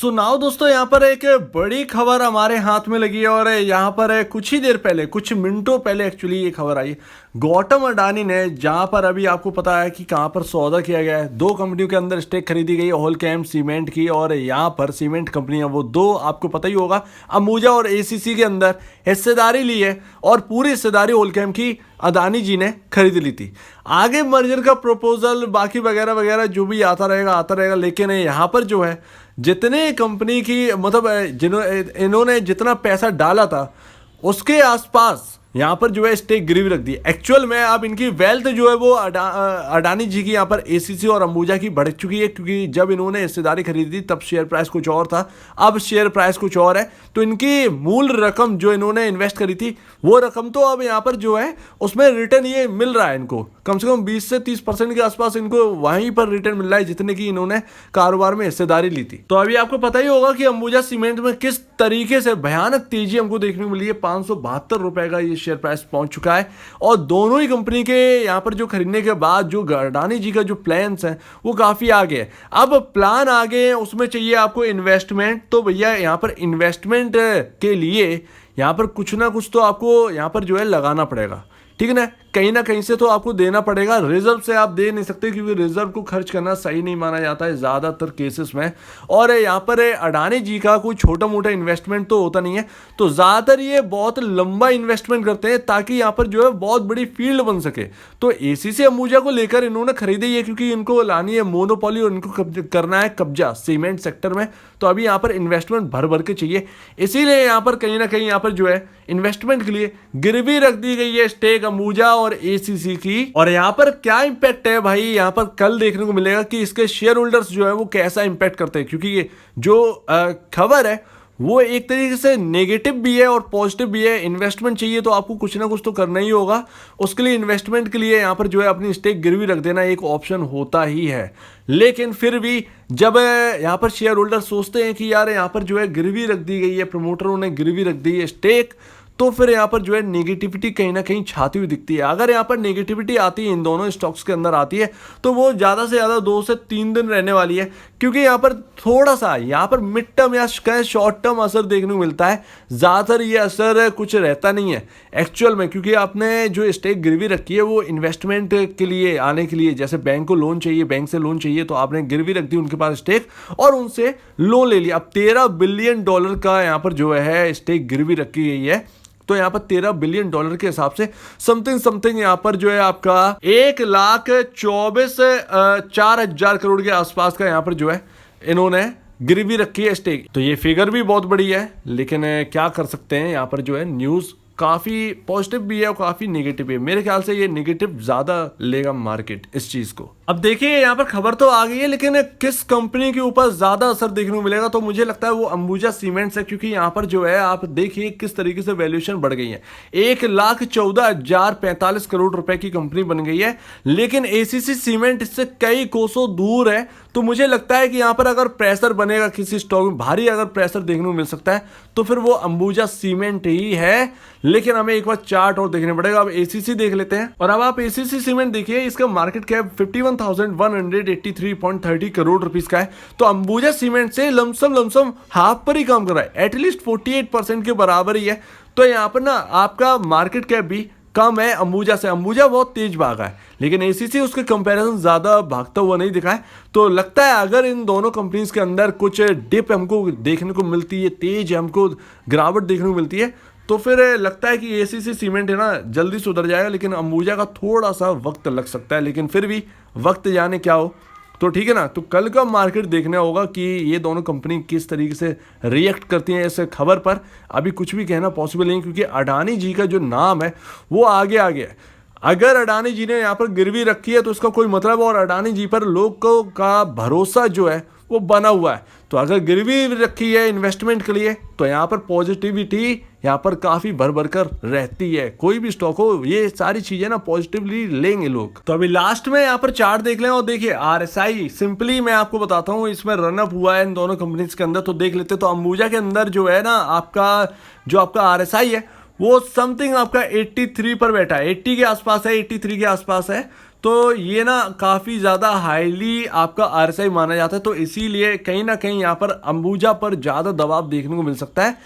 सुनाओ दोस्तों, यहाँ पर एक बड़ी खबर हमारे हाथ में लगी है और यहाँ पर कुछ ही देर पहले, कुछ मिनटों पहले एक्चुअली ये खबर आई। गौतम अडानी ने, जहाँ पर अभी आपको पता है कि कहाँ पर सौदा किया गया है, दो कंपनियों के अंदर स्टेक खरीदी गई, होलकैम सीमेंट की, और यहाँ पर सीमेंट कंपनियां वो दो, आपको पता ही होगा, अंबुजा और एसीसी के अंदर हिस्सेदारी ली है और पूरी हिस्सेदारी होलकैम की अडानी जी ने खरीद ली थी। आगे मर्जर का प्रपोजल बाकी वगैरह वगैरह जो भी आता रहेगा, लेकिन यहाँ पर जो है जितने कंपनी की मतलब इन्होंने जितना पैसा डाला था उसके आसपास यहाँ पर जो है स्टेक गिरवी रख दी। एक्चुअल में अब इनकी वेल्थ जो है वो अडानी जी की यहाँ पर एसीसी और अंबुजा की बढ़ चुकी है, क्योंकि जब इन्होंने हिस्सेदारी खरीदी तब शेयर प्राइस कुछ और था, अब शेयर प्राइस कुछ और है। तो इनकी मूल रकम जो इन्होंने इन्वेस्ट करी थी वो रकम तो अब यहाँ पर जो है उसमें रिटर्न ये मिल रहा है इनको, कम से कम 20 से 30% के आसपास इनको वहीं पर रिटर्न मिल रहा है जितने की इन्होंने कारोबार में हिस्सेदारी ली थी। तो अभी आपको पता ही होगा कि अंबुजा सीमेंट में किस तरीके से भयानक तेजी हमको देखने को मिली है। 572 रुपए का ये शेयर प्राइस पहुंच चुका है और दोनों ही कंपनी के यहाँ पर जो खरीदने के बाद जो अडानी जी का जो प्लान्स हैं वो काफी आगे है। अब प्लान आगे है, उसमें चाहिए आपको इन्वेस्टमेंट। तो भैया यहाँ पर इन्वेस्टमेंट के लिए यहाँ पर कुछ ना कुछ तो आपको यहाँ पर जो है लगाना पड़ेगा, ठीक है ना कहीं से तो आपको देना पड़ेगा। रिजर्व से आप दे नहीं सकते, क्योंकि रिजर्व को खर्च करना सही नहीं माना जाता है ज़्यादातर केसेस में। और यहाँ पर अडानी जी का कोई छोटा मोटा इन्वेस्टमेंट तो होता नहीं है, तो ज़्यादातर ये बहुत लंबा इन्वेस्टमेंट करते हैं ताकि यहाँ पर जो है बहुत बड़ी फील्ड बन सके। तो एसीसी अंबुजा को लेकर इन्होंने खरीदी है क्योंकि इनको लानी है मोनोपोली और इनको करना है कब्जा सीमेंट सेक्टर में। तो अभी यहाँ पर इन्वेस्टमेंट भर भर के चाहिए, इसीलिए यहाँ पर कहीं ना कहीं यहाँ पर जो है इन्वेस्टमेंट के लिए गिरवी रख दी गई है स्टेक अंबुजा और एसीसी की। और यहाँ पर क्या इंपैक्ट है भाई, यहाँ पर कल देखने को मिलेगा कि इसके शेयर होल्डर्स जो है वो कैसा इंपैक्ट करते हैं, क्योंकि ये जो खबर है वो एक तरीके से नेगेटिव भी है और पॉजिटिव भी है। इन्वेस्टमेंट चाहिए तो आपको कुछ ना कुछ तो करना ही होगा, उसके लिए इन्वेस्टमेंट के लिए यहाँ पर जो है अपनी स्टेक गिरवी रख देना एक ऑप्शन होता ही है। लेकिन फिर भी जब यहाँ पर शेयर होल्डर सोचते हैं कि यार यहाँ पर जो है गिरवी रख दी गई है, प्रमोटरों ने गिरवी रख दी है स्टेक, तो फिर यहाँ पर जो है नेगेटिविटी कहीं ना कहीं छाती हुई दिखती है। अगर यहाँ पर नेगेटिविटी आती है, इन दोनों स्टॉक्स के अंदर आती है, तो वो ज़्यादा से ज़्यादा 2 से 3 दिन रहने वाली है, क्योंकि यहाँ पर थोड़ा सा यहाँ पर मिड टर्म या शॉर्ट टर्म असर देखने को मिलता है। ज़्यादातर ये असर कुछ रहता नहीं है एक्चुअल में, क्योंकि आपने जो स्टेक गिरवी रखी है वो इन्वेस्टमेंट के लिए आने के लिए, जैसे बैंक को लोन चाहिए, बैंक से लोन चाहिए, तो आपने गिरवी रख दी उनके पास स्टेक और उनसे लोन ले लिया। अब $13 बिलियन का यहाँ पर जो है स्टेक गिरवी रखी गई है, तो यहाँ पर $13 बिलियन के हिसाब से समथिंग यहाँ पर जो है आपका 1,24,04,000 करोड़ के आसपास का यहाँ पर जो है इन्होंने गिरवी रखी है स्टेक। तो ये फिगर भी बहुत बड़ी है, लेकिन क्या कर सकते हैं, यहाँ पर जो है न्यूज़ काफ़ी पॉजिटिव भी है और काफ़ी नेगेटिव भी है। मेरे ख्याल से ये नेगेटिव ज़्यादा लेगा मार्केट इस चीज़ को। अब देखिए यहाँ पर खबर तो आ गई है, लेकिन किस कंपनी के ऊपर ज़्यादा असर देखने को मिलेगा, तो मुझे लगता है वो अंबुजा सीमेंट्स है, क्योंकि यहाँ पर जो है आप देखिए किस तरीके से वैल्यूएशन बढ़ गई है। 1,14,045 करोड़ रुपए की कंपनी बन गई है, लेकिन एसीसी सीमेंट इससे कई कोसों दूर है। तो मुझे लगता है कि यहाँ पर अगर प्रेशर बनेगा किसी स्टॉक में, भारी अगर प्रेशर देखने को मिल सकता है, तो फिर वो अंबुजा सीमेंट ही है। लेकिन हमें एक बार चार्ट और देखने पड़ेगा। अब एसीसी देख लेते हैं, और अब आप एसीसी सीमेंट देखिए, इसका मार्केट कैप 51,183.30 करोड़ रुपीस का है। तो अंबुजा सीमेंट से लमसम हाफ पर ही काम कर रहा है, एटलीस्ट 48% के बराबर ही है। तो यहाँ पर ना आपका मार्केट कैप भी कम है अंबुजा से। अंबुजा बहुत तेज भागा है, लेकिन एसीसी उसके कंपैरिजन ज़्यादा भागता हुआ नहीं दिखा है। तो लगता है अगर इन दोनों कंपनीज के अंदर कुछ डिप हमको देखने को मिलती है, तेज हमको गिरावट देखने को मिलती है, तो फिर लगता है कि एसीसी सीमेंट है ना जल्दी सुधर जाएगा, लेकिन अंबुजा का थोड़ा सा वक्त लग सकता है। लेकिन फिर भी वक्त जाने क्या हो, तो ठीक है ना। तो कल का मार्केट देखना होगा कि ये दोनों कंपनी किस तरीके से रिएक्ट करती हैं इस खबर पर। अभी कुछ भी कहना पॉसिबल नहीं, क्योंकि अडानी जी का जो नाम है वो आगे है। अगर अडानी जी ने यहाँ पर गिरवी रखी है तो इसका कोई मतलब, और अडानी जी पर लोगों का भरोसा जो है वो बना हुआ है। तो अगर गिरवी रखी है इन्वेस्टमेंट के लिए, तो यहाँ पर पॉजिटिविटी यहाँ पर काफ़ी भर कर रहती है। कोई भी स्टॉक हो, ये सारी चीज़ें ना पॉजिटिवली लेंगे लोग। तो अभी लास्ट में यहाँ पर चार्ट देख लें, और देखिए आरएसआई सिंपली मैं आपको बताता हूँ, इसमें रनअप हुआ है इन दोनों कंपनीज के अंदर। तो देख लेते, तो अंबुजा के अंदर जो है ना आपका आरएसआई है वो समथिंग आपका 83 पर बैठा है, 80 के आसपास है, 83 के आसपास है। तो ये ना काफ़ी ज़्यादा हाईली आपका आरएसआई माना जाता है, तो इसीलिए कहीं ना कहीं यहाँ पर अंबुजा पर ज़्यादा दबाव देखने को मिल सकता है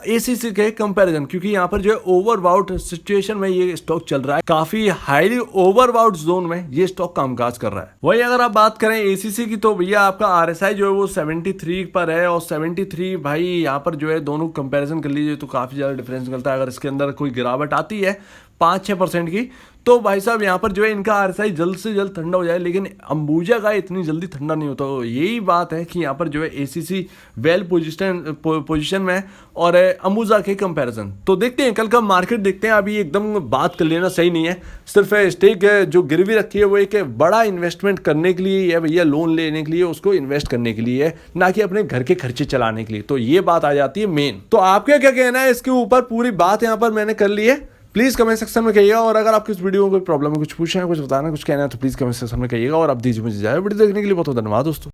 एसीसी के कंपैरिजन, क्योंकि यहाँ पर जो है ओवरबाउट सिचुएशन में ये स्टॉक चल रहा है, काफ़ी हाईली ओवरबाउट जोन में ये स्टॉक कामकाज कर रहा है। वही अगर आप बात करें एसीसी की, तो भैया आपका आरएसआई जो है वो 73 पर है, और 73 भाई यहाँ पर जो है दोनों कंपैरिजन कर लीजिए तो काफ़ी ज़्यादा डिफरेंस निकलता है। अगर इसके अंदर कोई गिरावट आती है 5-6% की, तो भाई साहब यहाँ पर जो है इनका आरएसआई जल्द से जल्द ठंडा हो जाए, लेकिन अंबुजा का इतनी जल्दी ठंडा नहीं होता। तो यही बात है कि यहाँ पर जो है एसीसी वेल पोजीशन में है और अंबुजा के कंपैरिजन। तो देखते हैं कल का मार्केट, देखते हैं। अभी एकदम बात कर लेना सही नहीं है, सिर्फ स्टेक जो गिरवी रखी है वो एक बड़ा इन्वेस्टमेंट करने के लिए है भैया, लोन लेने के लिए, उसको इन्वेस्ट करने के लिए है, ना कि अपने घर के खर्चे चलाने के लिए। तो ये बात आ जाती है मेन। तो आपका क्या कहना है इसके ऊपर? पूरी बात यहाँ पर मैंने कर ली है, प्लीज़ कमेंट सेक्शन में कहिएगा। और अगर आपको इस वीडियो में कोई प्रॉब्लम है, कुछ पूछना है, कुछ बताना है, कुछ कहना है, तो प्लीज़ कमेंट सेक्शन में कहिएगा। और आप दीजिए मुझे जाए वीडियो देखने के लिए बहुत बहुत धन्यवाद दोस्तों।